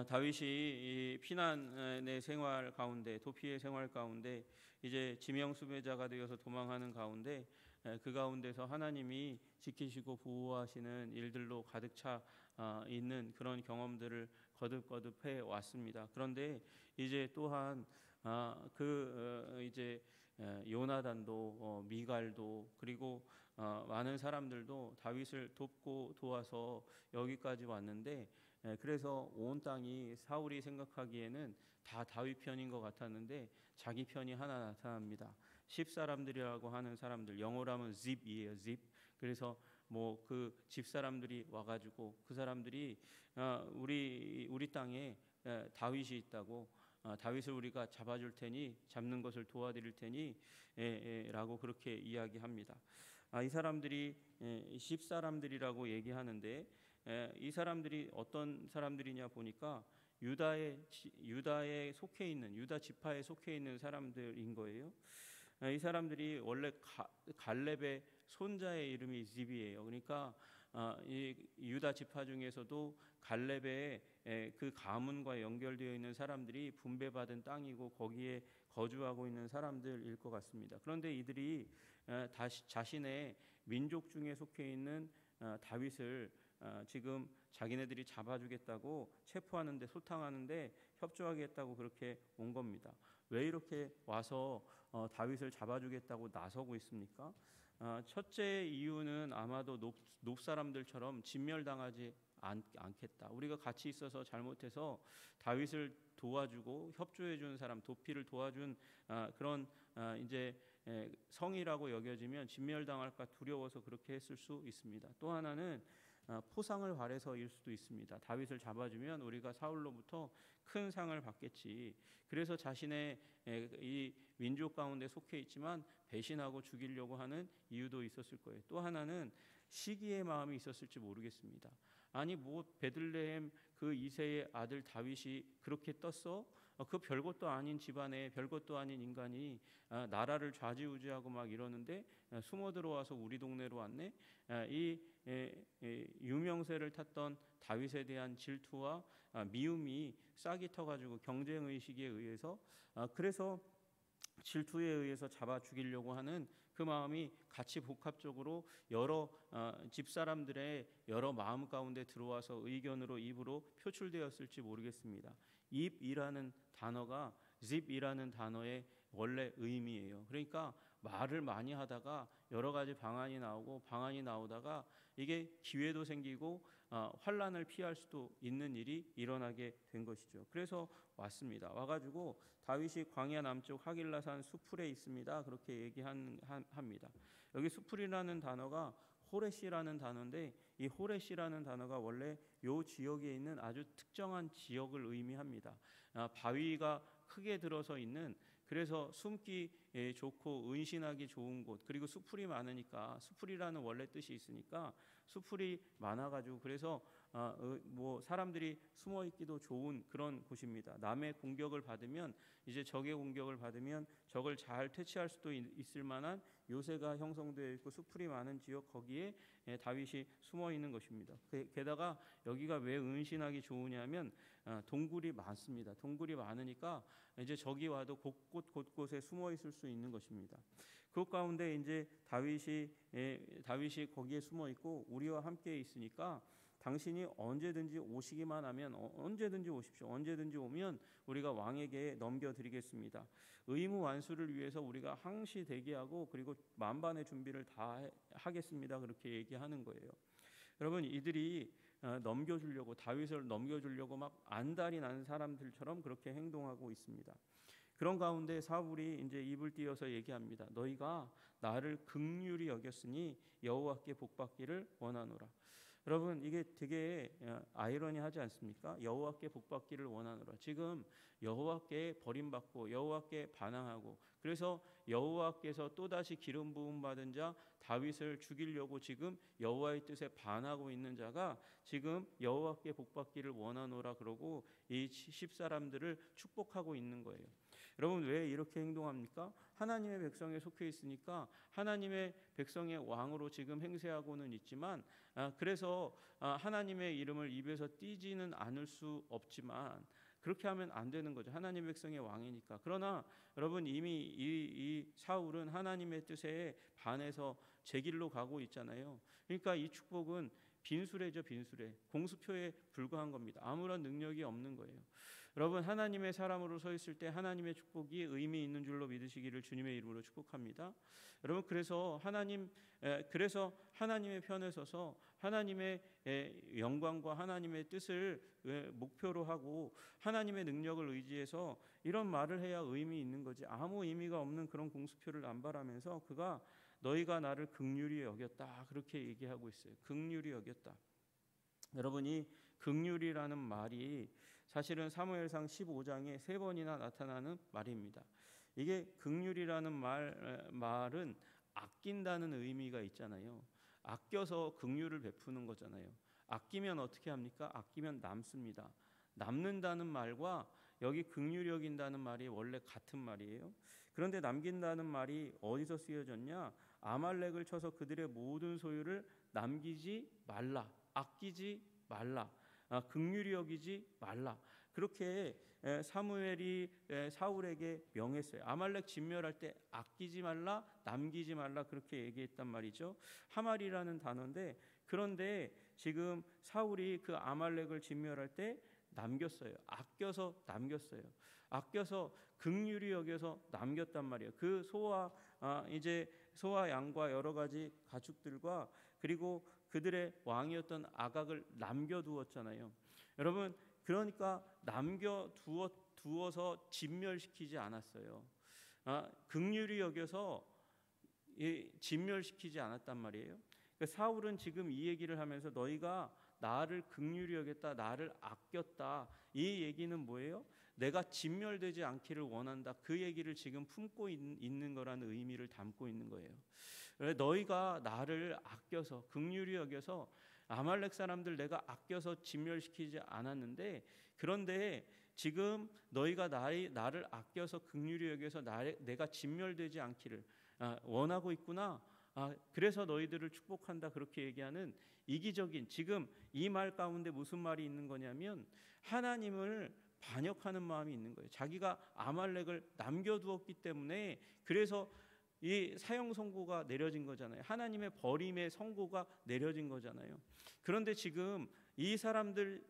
다윗이 이 피난의 생활 가운데, 도피의 생활 가운데 이제 지명수배자가 되어서 도망하는 가운데 그 가운데서 하나님이 지키시고 보호하시는 일들로 가득 차 있는 그런 경험들을 거듭거듭 해 왔습니다. 그런데 이제 또한 이제 요나단도 미갈도 그리고 많은 사람들도 다윗을 돕고 도와서 여기까지 왔는데, 그래서 온 땅이 사울이 생각하기에는 다 다윗 편인 것 같았는데 자기 편이 하나 나타납니다. 10사람들이라고 하는 사람들, 영어로 하면 zip이에요, zip. 그래서 뭐 그 집사람들이 와가지고 그 사람들이 우리 땅에 다윗이 있다고, 다윗을 우리가 잡아줄 테니, 잡는 것을 도와드릴 테니 라고 그렇게 이야기합니다. 이 사람들이 10사람들이라고 얘기하는데, 이 사람들이 어떤 사람들이냐 보니까 유다에 속해 있는, 유다 지파에 속해 있는 사람들인 거예요. 이 사람들이 원래 갈렙의 손자의 이름이 집이에요. 그러니까 이 유다 지파 중에서도 갈렙의 그 가문과 연결되어 있는 사람들이 분배받은 땅이고 거기에 거주하고 있는 사람들일 것 같습니다. 그런데 이들이 자신의 민족 중에 속해 있는 다윗을 지금 자기네들이 잡아주겠다고 체포하는데, 소탕하는데 협조하겠다고 그렇게 온 겁니다. 왜 이렇게 와서 다윗을 잡아주겠다고 나서고 있습니까? 첫째 이유는 아마도 높 사람들처럼 진멸당하지 않겠다. 우리가 같이 있어서 잘못해서 다윗을 도와주고 협조해 준 사람, 도피를 도와준 그런 이제 성이라고 여겨지면 진멸당할까 두려워서 그렇게 했을 수 있습니다. 또 하나는 포상을 바래서일 수도 있습니다. 다윗을 잡아주면 우리가 사울로부터 큰 상을 받겠지. 그래서 자신의 이 민족 가운데 속해 있지만 배신하고 죽이려고 하는 이유도 있었을 거예요. 또 하나는 시기의 마음이 있었을지 모르겠습니다. 아니 뭐 베들레헴 그 이새의 아들 다윗이 그렇게 떴어? 그 별것도 아닌 집안에 별것도 아닌 인간이 나라를 좌지우지하고 막 이러는데 숨어 들어와서 우리 동네로 왔네. 이 유명세를 탔던 다윗에 대한 질투와 미움이 싹이 터가지고 경쟁의식에 의해서, 그래서 질투에 의해서 잡아 죽이려고 하는 그 마음이 같이 복합적으로 여러 집사람들의 여러 마음 가운데 들어와서 의견으로, 입으로 표출되었을지 모르겠습니다. 입이라는 단어가 zip이라는 단어의 원래 의미예요. 그러니까 말을 많이 하다가 여러 가지 방안이 나오다가 이게 기회도 생기고 환란을 피할 수도 있는 일이 일어나게 된 것이죠. 그래서 왔습니다. 와가지고 다윗이 광야 남쪽 하길라산 수풀에 있습니다. 그렇게 얘기합니다. 여기 수풀이라는 단어가 호레시라는 단어인데, 이 호레시라는 단어가 원래 요 지역에 있는 아주 특정한 지역을 의미합니다. 바위가 크게 들어서 있는, 그래서 숨기 좋고 은신하기 좋은 곳, 그리고 수풀이 많으니까, 수풀이라는 원래 뜻이 있으니까 수풀이 많아가지고 그래서 뭐 사람들이 숨어 있기도 좋은 그런 곳입니다. 남의 공격을 받으면, 이제 적의 공격을 받으면 적을 잘 퇴치할 수도 있을 만한 요새가 형성되어 있고 수풀이 많은 지역, 거기에 다윗이 숨어 있는 것입니다. 게다가 여기가 왜 은신하기 좋으냐면 동굴이 많습니다. 동굴이 많으니까 이제 적이 와도 곳곳에 숨어 있을 수 있는 것입니다. 그 가운데 이제 다윗이 거기에 숨어 있고 우리와 함께 있으니까 당신이 언제든지 오시기만 하면 언제든지 오십시오. 언제든지 오면 우리가 왕에게 넘겨드리겠습니다. 의무 완수를 위해서 우리가 항시 대기하고 그리고 만반의 준비를 다 하겠습니다. 그렇게 얘기하는 거예요. 여러분, 이들이 다윗을 넘겨주려고 막 안달이 난 사람들처럼 그렇게 행동하고 있습니다. 그런 가운데 사울이 이제 입을 띄어서 얘기합니다. 너희가 나를 긍휼히 여겼으니 여호와께 복받기를 원하노라. 여러분, 이게 되게 아이러니하지 않습니까? 여호와께 복받기를 원하노라. 지금 여호와께 버림받고 여호와께 반항하고, 그래서 여호와께서 또다시 기름 부음 받은 자 다윗을 죽이려고 지금 여호와의 뜻에 반하고 있는 자가 지금 여호와께 복받기를 원하노라 그러고 이 10사람들을 축복하고 있는 거예요. 여러분 왜 이렇게 행동합니까? 하나님의 백성에 속해 있으니까 하나님의 백성의 왕으로 지금 행세하고는 있지만 그래서 하나님의 이름을 입에서 띄지는 않을 수 없지만 그렇게 하면 안 되는 거죠. 하나님의 백성의 왕이니까. 그러나 여러분 이미 이 사울은 하나님의 뜻에 반해서 제 길로 가고 있잖아요. 그러니까 이 축복은 빈수레죠, 빈수레. 공수표에 불과한 겁니다. 아무런 능력이 없는 거예요. 여러분 하나님의 사람으로 서 있을 때 하나님의 축복이 의미 있는 줄로 믿으시기를 주님의 이름으로 축복합니다. 여러분 그래서 하나님의 편에 서서 하나님의 영광과 하나님의 뜻을 목표로 하고 하나님의 능력을 의지해서 이런 말을 해야 의미 있는 거지. 아무 의미가 없는 그런 공수표를 남발하면서 그가 너희가 나를 긍휼히 여겼다 그렇게 얘기하고 있어요. 긍휼히 여겼다. 여러분이 긍휼이라는 말이 사실은 사무엘상 15장에 3번이나 나타나는 말입니다. 이게 긍휼이라는 말은 아낀다는 의미가 있잖아요. 아껴서 긍휼을 베푸는 거잖아요. 아끼면 어떻게 합니까? 아끼면 남습니다. 남는다는 말과 여기 긍휼히 여긴다는 말이 원래 같은 말이에요. 그런데 남긴다는 말이 어디서 쓰여졌냐? 아말렉을 쳐서 그들의 모든 소유를 남기지 말라, 아끼지 말라, 긍휼히 여기지 말라. 그렇게 사무엘이 사울에게 명했어요. 아말렉 진멸할 때 아끼지 말라, 남기지 말라 그렇게 얘기했단 말이죠. 하말이라는 단어인데 그런데 지금 사울이 그 아말렉을 진멸할 때 남겼어요. 아껴서 남겼어요. 아껴서 긍휼히 여겨서 남겼단 말이에요. 그 소와 양과 여러 가지 가축들과 그리고 그들의 왕이었던 아각을 남겨두었잖아요. 여러분 그러니까 남겨두어서 진멸시키지 않았어요. 긍휼히 여겨서 진멸시키지 않았단 말이에요. 그러니까 사울은 지금 이 얘기를 하면서 너희가 나를 긍휼히 여겼다, 나를 아꼈다. 이 얘기는 뭐예요? 내가 진멸되지 않기를 원한다. 그 얘기를 지금 품고 있는 거라는 의미를 담고 있는 거예요. 너희가 나를 아껴서 긍휼히 여겨서 아말렉 사람들 내가 아껴서 진멸시키지 않았는데 그런데 지금 너희가 나를 아껴서 긍휼히 여겨서 내가 진멸되지 않기를 원하고 있구나. 그래서 너희들을 축복한다 그렇게 얘기하는 이기적인 지금 이 말 가운데 무슨 말이 있는 거냐면 하나님을 반역하는 마음이 있는 거예요. 자기가 아말렉을 남겨두었기 때문에 그래서 이 사형 선고가 내려진 거잖아요. 하나님의 버림의 선고가 내려진 거잖아요. 그런데 지금 이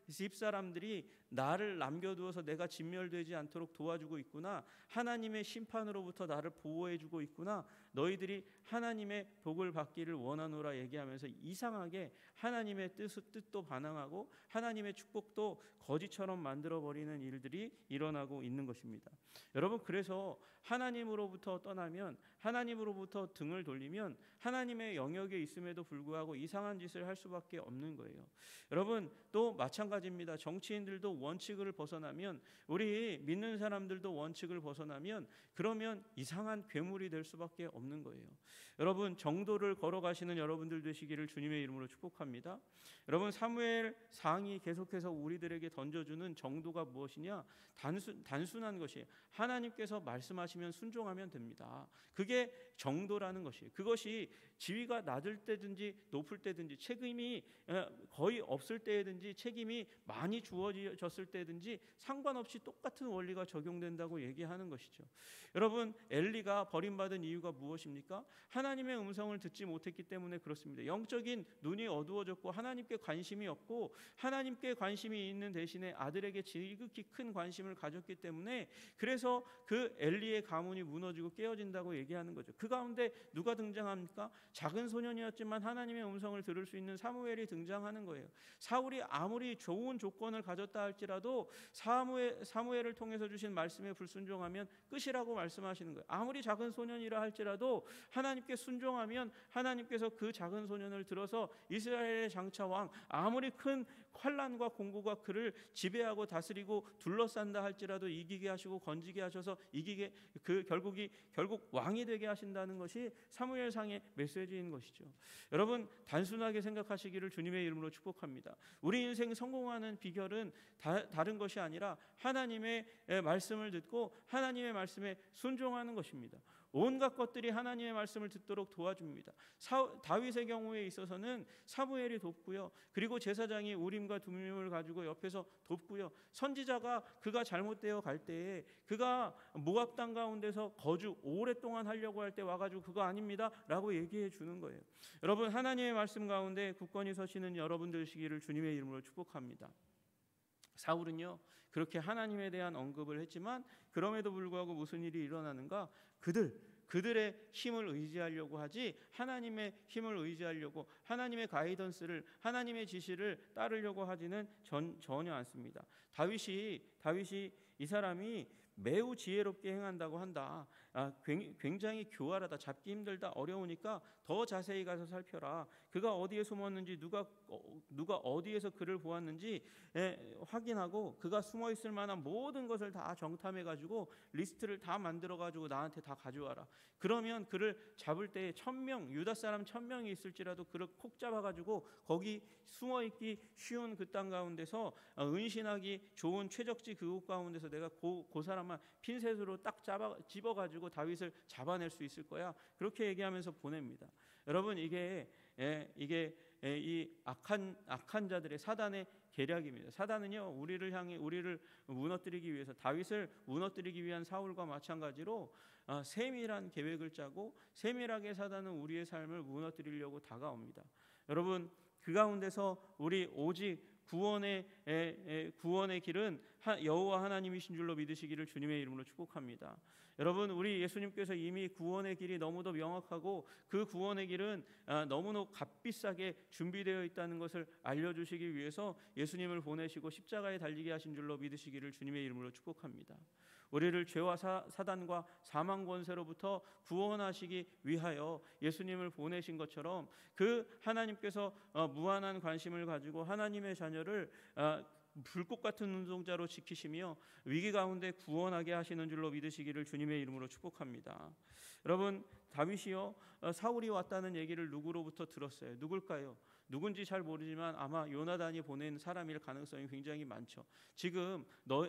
집사람들이 나를 남겨두어서 내가 진멸되지 않도록 도와주고 있구나. 하나님의 심판으로부터 나를 보호해주고 있구나. 너희들이 하나님의 복을 받기를 원하노라 얘기하면서 이상하게 하나님의 뜻도 반항하고 하나님의 축복도 거짓처럼 만들어버리는 일들이 일어나고 있는 것입니다. 여러분 그래서 하나님으로부터 떠나면 하나님으로부터 등을 돌리면 하나님의 영역에 있음에도 불구하고 이상한 짓을 할 수밖에 없는 거예요. 여러분 또 마찬가지입니다. 정치인들도 원칙을 벗어나면 우리 믿는 사람들도 원칙을 벗어나면 그러면 이상한 괴물이 될 수밖에 없는 거예요. 여러분 정도를 걸어가시는 여러분들 되시기를 주님의 이름으로 축복합니다. 여러분 사무엘상이 계속해서 우리들에게 던져주는 정도가 무엇이냐? 단순한 것이에요. 하나님께서 말씀하시면 순종하면 됩니다. 그게 정도라는 것이에요. 그것이 지위가 낮을 때든지 높을 때든지 책임이 거의 없을 때든지 책임이 많이 주어졌을 때든지 상관없이 똑같은 원리가 적용된다고 얘기하는 것이죠. 여러분 엘리가 버림받은 이유가 무엇입니까? 하나님의 음성을 듣지 못했기 때문에 그렇습니다. 영적인 눈이 어두워졌고 하나님께 관심이 없고 하나님께 관심이 있는 대신에 아들에게 지극히 큰 관심을 가졌기 때문에 그래서 그 엘리의 가문이 무너지고 깨어진다고 얘기하는 거죠. 그 가운데 누가 등장합니까? 작은 소년이었지만 하나님의 음성을 들을 수 있는 사무엘이 등장하는 거예요. 사울이 아무리 좋은 조건을 가졌다 할지라도 사무엘을 통해서 주신 말씀에 불순종하면 끝이라고 말씀하시는 거예요. 아무리 작은 소년이라 할지라도 하나님께 순종하면 하나님께서 그 작은 소년을 들어서 이스라엘의 장차 왕, 아무리 큰 환난과 공고가 그를 지배하고 다스리고 둘러싼다 할지라도 이기게 하시고 건지게 하셔서 이기게 결국 왕이 되게 하신다는 것이 사무엘상의 메시지인 것이죠. 여러분, 단순하게 생각하시기를 주님의 이름으로 축복합니다. 우리 인생 성공하는 비결은 다른 것이 아니라 하나님의 말씀을 듣고 하나님의 말씀에 순종하는 것입니다. 온갖 것들이 하나님의 말씀을 듣도록 도와줍니다. 다윗의 경우에 있어서는 사무엘이 돕고요. 그리고 제사장이 우림과 둠림을 가지고 옆에서 돕고요. 선지자가 그가 잘못되어 갈 때에 그가 모압 땅 가운데서 거주 오랫동안 하려고 할 때 와가지고 그거 아닙니다 라고 얘기해 주는 거예요. 여러분, 하나님의 말씀 가운데 굳건히 서시는 여러분 되시기를 주님의 이름으로 축복합니다. 사울은요, 그렇게 하나님에 대한 언급을 했지만 그럼에도 불구하고 무슨 일이 일어나는가? 그들의 힘을 의지하려고 하지 하나님의 힘을 의지하려고, 하나님의 가이던스를, 하나님의 지시를 따르려고 하지는 전혀 않습니다. 다윗이 이 사람이 매우 지혜롭게 행한다고 한다. 굉장히 교활하다. 잡기 힘들다. 어려우니까 더 자세히 가서 살펴라. 그가 어디에 숨었는지, 누가 어디에서 그를 보았는지 확인하고 그가 숨어 있을 만한 모든 것을 다 정탐해 가지고 리스트를 다 만들어 가지고 나한테 다 가져와라. 그러면 그를 잡을 때에 1000명, 유다 사람 1000명이 있을지라도 그를 콕 잡아 가지고 거기 숨어 있기 쉬운 그 땅 가운데서 은신하기 좋은 최적지 그곳 가운데서 내가 그 사람만 핀셋으로 딱 집어 가지고 다윗을 잡아낼 수 있을 거야. 그렇게 얘기하면서 보냅니다. 여러분, 이게 이 악한 자들의, 사단의 계략입니다. 사단은요, 우리를 무너뜨리기 위해서, 다윗을 무너뜨리기 위한 사울과 마찬가지로 세밀한 계획을 짜고 세밀하게 사단은 우리의 삶을 무너뜨리려고 다가옵니다. 여러분, 그 가운데서 우리 오직 구원의 길은 여호와 하나님이신 줄로 믿으시기를 주님의 이름으로 축복합니다. 여러분, 우리 예수님께서 이미 구원의 길이 너무도 명확하고 그 구원의 길은 너무나 값비싸게 준비되어 있다는 것을 알려주시기 위해서 예수님을 보내시고 십자가에 달리게 하신 줄로 믿으시기를 주님의 이름으로 축복합니다. 우리를 죄와 사단과 사망 권세로부터 구원하시기 위하여 예수님을 보내신 것처럼 그 하나님께서 무한한 관심을 가지고 하나님의 자녀를 불꽃 같은 눈동자로 지키시며 위기 가운데 구원하게 하시는 줄로 믿으시기를 주님의 이름으로 축복합니다. 여러분, 다윗이요, 사울이 왔다는 얘기를 누구로부터 들었어요? 누굴까요? 누군지 잘 모르지만 아마 요나단이 보낸 사람일 가능성이 굉장히 많죠. 지금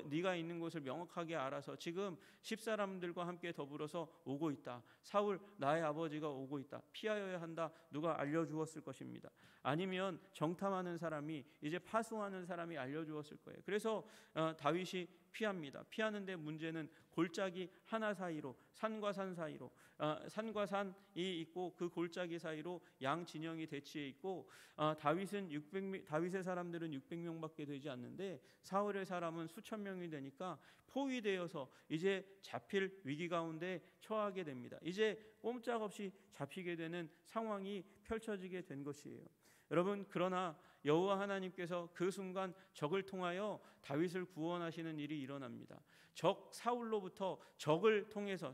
네가 있는 곳을 명확하게 알아서 지금 10사람들과 함께 더불어서 오고 있다. 사울, 나의 아버지가 오고 있다. 피하여야 한다. 누가 알려주었을 것입니다. 아니면 정탐하는 사람이, 이제 파송하는 사람이 알려주었을 거예요. 그래서 다윗이 피합니다. 피하는데 문제는 골짜기 하나 사이로, 산과 산 사이로, 산과 산이 있고 그 골짜기 사이로 양 진영이 대치해 있고, 다윗의 사람들은 600명밖에 되지 않는데 사울의 사람은 수천 명이 되니까 포위되어서 이제 잡힐 위기 가운데 처하게 됩니다. 이제 꼼짝없이 잡히게 되는 상황이 펼쳐지게 된 것이에요. 여러분, 그러나 여호와 하나님께서 그 순간 적을 통하여 다윗을 구원하시는 일이 일어납니다. 적 사울로부터 적을 통해서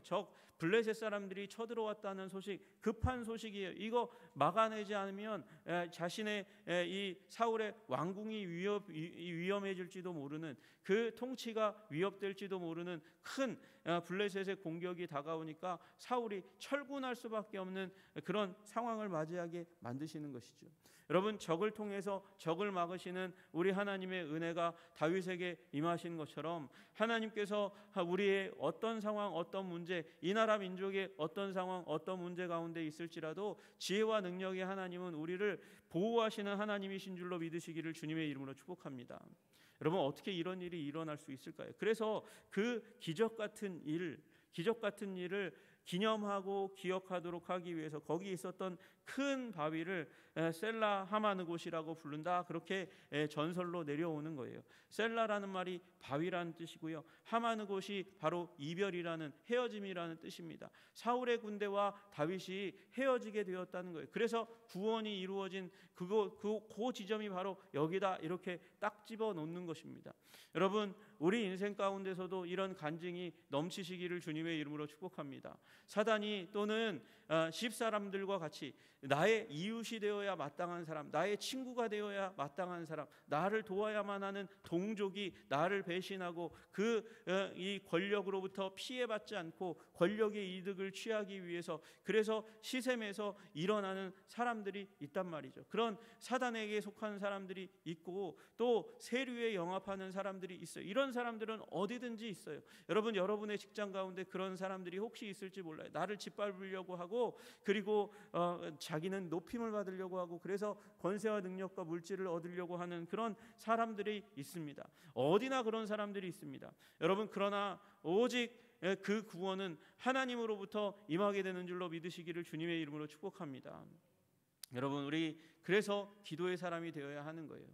블레셋 사람들이 쳐들어왔다는 소식, 급한 소식이에요. 이거 막아내지 않으면 자신의 이 사울의 왕궁이 위험해질지도 모르는, 그 통치가 위협될지도 모르는 큰 블레셋의 공격이 다가오니까 사울이 철군할 수밖에 없는 그런 상황을 맞이하게 만드시는 것이죠. 여러분, 적을 통해서 적을 막으시는 우리 하나님의 은혜가 다윗에게 임하신 것처럼 하나님께서 우리의 어떤 상황, 어떤 문제, 이 나라 민족의 어떤 상황, 어떤 문제 가운데 있을지라도 지혜와 능력의 하나님은 우리를 보호하시는 하나님이신 줄로 믿으시기를 주님의 이름으로 축복합니다. 여러분, 어떻게 이런 일이 일어날 수 있을까요? 그래서 그 기적 같은 일을 기념하고 기억하도록 하기 위해서 거기 있었던 큰 바위를 셀라 하마느곳이라고 부른다, 그렇게 전설로 내려오는 거예요. 셀라라는 말이 바위라는 뜻이고요, 하마느곳이 바로 이별이라는, 헤어짐이라는 뜻입니다. 사울의 군대와 다윗이 헤어지게 되었다는 거예요. 그래서 구원이 이루어진 그 지점이 바로 여기다, 이렇게 딱 집어 놓는 것입니다. 여러분, 우리 인생 가운데서도 이런 간증이 넘치시기를 주님의 이름으로 축복합니다. 사단이 또는 집사람들과 같이 나의 이웃이 되어야 마땅한 사람, 나의 친구가 되어야 마땅한 사람, 나를 도와야만 하는 동족이 나를 배신하고 이 권력으로부터 피해받지 않고 권력의 이득을 취하기 위해서, 그래서 시샘에서 일어나는 사람들이 있단 말이죠. 그런 사단에게 속한 사람들이 있고 또 세류에 영합하는 사람들이 있어요. 이런 사람들은 어디든지 있어요. 여러분, 여러분의 직장 가운데 그런 사람들이 혹시 있을지 몰라요. 나를 짓밟으려고 하고, 그리고 자기는 높임을 받으려고 하고, 그래서 권세와 능력과 물질을 얻으려고 하는 그런 사람들이 있습니다. 어디나 그런 사람들이 있습니다. 여러분, 그러나 오직 그 구원은 하나님으로부터 임하게 되는 줄로 믿으시기를 주님의 이름으로 축복합니다. 여러분, 우리 그래서 기도의 사람이 되어야 하는 거예요.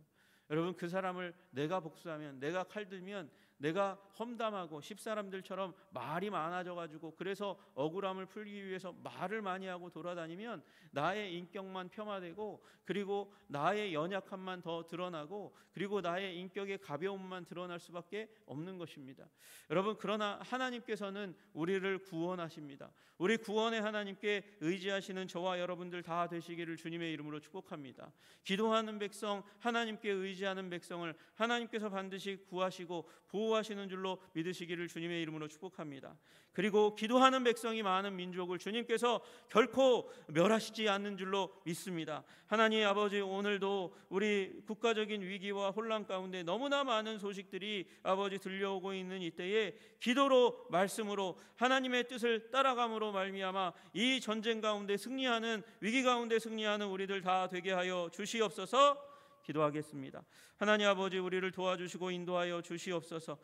여러분, 그 사람을 내가 복수하면, 내가 칼 들면, 내가 험담하고 집사람들처럼 말이 많아져가지고 그래서 억울함을 풀기 위해서 말을 많이 하고 돌아다니면 나의 인격만 폄하되고, 그리고 나의 연약함만 더 드러나고, 그리고 나의 인격의 가벼움만 드러날 수밖에 없는 것입니다. 여러분, 그러나 하나님께서는 우리를 구원하십니다. 우리 구원의 하나님께 의지하시는 저와 여러분들 다 되시기를 주님의 이름으로 축복합니다. 기도하는 백성, 하나님께 의지하는 백성을 하나님께서 반드시 구하시고 보호하시는 줄로 믿으시기를 주님의 이름으로 축복합니다. 그리고 기도하는 백성이 많은 민족을 주님께서 결코 멸하시지 않는 줄로 믿습니다. 하나님 아버지, 오늘도 우리 국가적인 위기와 혼란 가운데 너무나 많은 소식들이 아버지 들려오고 있는 이때에 기도로, 말씀으로, 하나님의 뜻을 따라감으로 말미암아 이 전쟁 가운데 승리하는, 위기 가운데 승리하는 우리들 다 되게 하여 주시옵소서. 기도하겠습니다. 하나님 아버지, 우리를 도와주시고 인도하여 주시옵소서.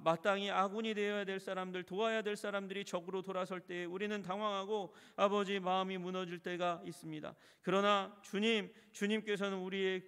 마땅히 아군이 되어야 될 사람들, 도와야 될 사람들이 적으로 돌아설 때에 우리는 당황하고 아버지 마음이 무너질 때가 있습니다. 그러나 주님께서는 우리의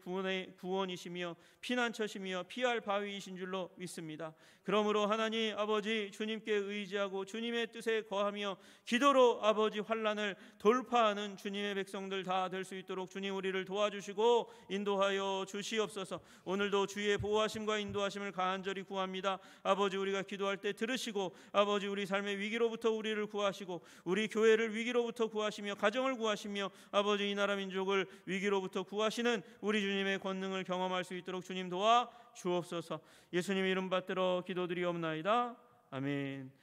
구원이시며 피난처시며 피할 바위이신 줄로 믿습니다. 그러므로 하나님 아버지, 주님께 의지하고 주님의 뜻에 거하며 기도로 아버지 환난을 돌파하는 주님의 백성들 다 될 수 있도록 주님 우리를 도와주시고 인도하여 주시옵소서. 오늘도 주의 보호하심과 인도하심을 간절히 구합니다. 아버지, 우리가 기도할 때 들으시고 아버지 우리 삶의 위기로부터 우리를 구하시고 우리 교회를 위기로부터 구하시며 가정을 구하시며 아버지 이 나라 민족을 위기로부터 구하시는 우리 주님의 권능을 경험할 수 있도록 주님 도와 주옵소서. 예수님 이름 받들어 기도드리옵나이다. 아멘.